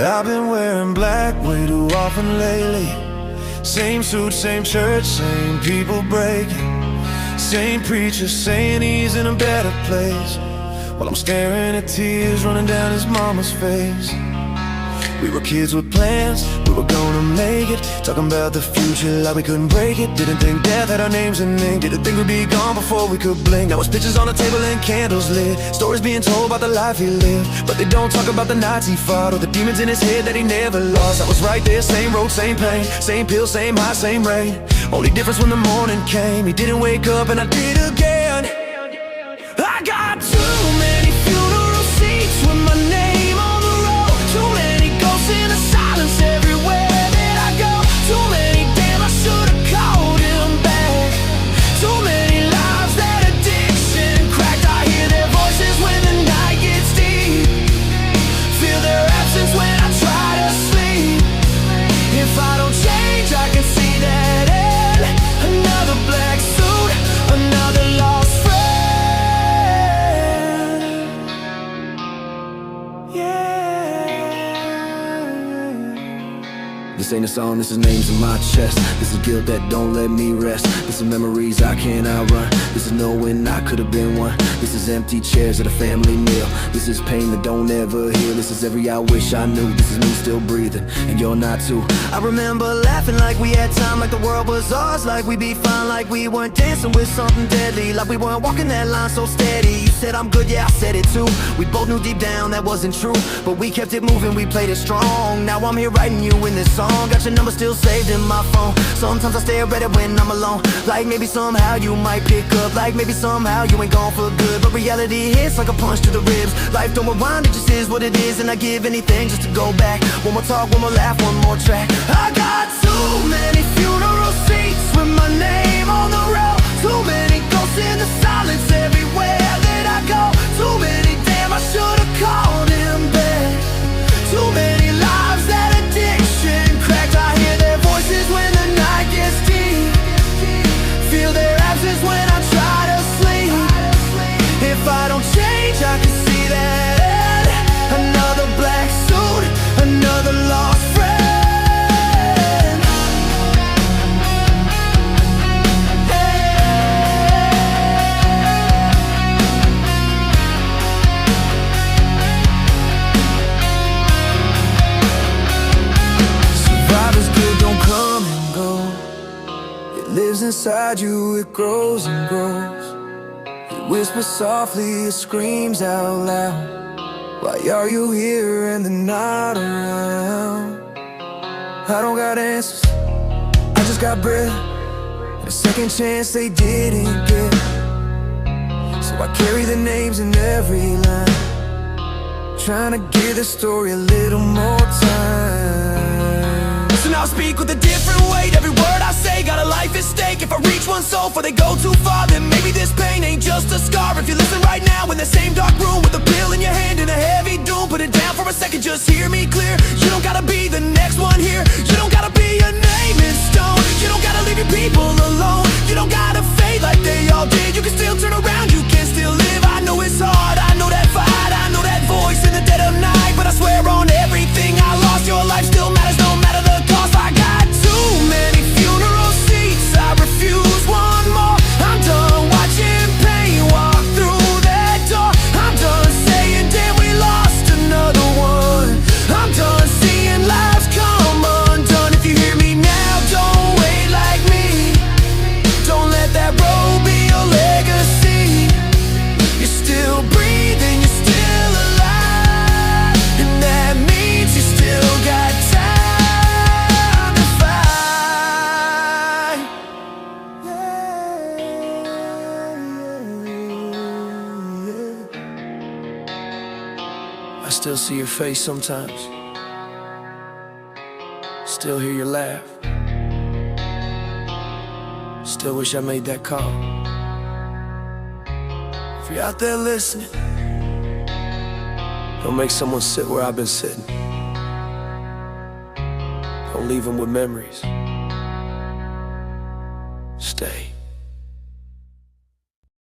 I've been wearing black way too often lately. Same suit, same church, same people breaking. Same preacher saying he's in a better place, while I'm staring at tears running down his mama's face. We were kids with plans, we were gonna make it, talking about the future like we couldn't break it. Didn't think death had our names in ink, didn't think we'd be gone before we could blink. Now it's pictures on the table and candles lit, stories being told about the life he lived, but they don't talk about the nights he fought, or the demons in his head that he never lost. I was right there, same road, same pain, same pills, same high, same rain. Only difference when the morning came, he didn't wake up and I did again. I got too many funeral seats with my name on the road, too many ghosts in the silence everywhere that I go. Too many damn, I should've called him back. Too many lives that addiction cracked. I hear their voices when the night gets deep, feel their absence when I try to sleep. If I don't change, I can see that end. Another black suit, another lost friend. This ain't a song, this is names in my chest. This is guilt that don't let me rest. This is memories I can't outrun. This is knowing I could've been one. This is empty chairs at a family meal. This is pain that don't ever heal. This is every I wish I knew. This is me still breathing, and you're not too. I remember laughing like we had time, like the world was ours, like we'd be fine, like we weren't dancing with something deadly, like we weren't walking that line so steady. You said I'm good, yeah, I said it too. We both knew deep down that wasn't true, but we kept it moving, we played it strong. Now I'm here writing you in this song. Got your number still saved in my phone. Sometimes I stare at it when I'm alone, like maybe somehow you might pick up, like maybe somehow you ain't gone for good. But reality hits like a punch to the ribs. Life don't rewind, it just is what it is, and I give anything just to go back. One more talk, one more laugh, one more track. I got too many funeral seats with my name on the road, too many ghosts in the silence everywhere that I go. Too many damn, I should've called him back. Too many lives that addiction cracked. I hear their voices when the night gets deep, feel their absence when I try to sleep. If I don't change, I can see that another black suit, another lost friend. Lives inside you, it grows and grows. It whispers softly, it screams out loud. Why are you here and they're not around? I don't got answers, I just got breath, and a second chance they didn't get. So I carry the names in every line, trying to give the story a little more time. So now I speak with a different weight. Every word I say got a life at stake. If I reach one soul before they go too far, then maybe this pain ain't just a scar. If you listen right now in the same dark room with a pill in your hand and a heavy doom, put it down for a second, just hear me clear. You don't gotta be the next one here. You don't gotta be a name in stone. You don't gotta leave your people alone. You don't gotta fade like they all did. You can still turn around, you can still live. I know it's hard, I know that fight, I know that voice in the dead of night, but I swear on everything I lost, your life still matters no matter the cost. I got too many funeral seats, I refuse one more. I'm done watching pain walk through that door. I'm done saying damn, we lost another one. I'm done seeing lives come undone. If you hear me now, don't wait like me. Don't let that road be your legacy. You're still breathing, you're still alive, and that means you still got time to fight. I still see your face sometimes, still hear your laugh, still wish I made that call. If you're out there listening, don't make someone sit where I've been sitting. Don't leave them with memories. Stay.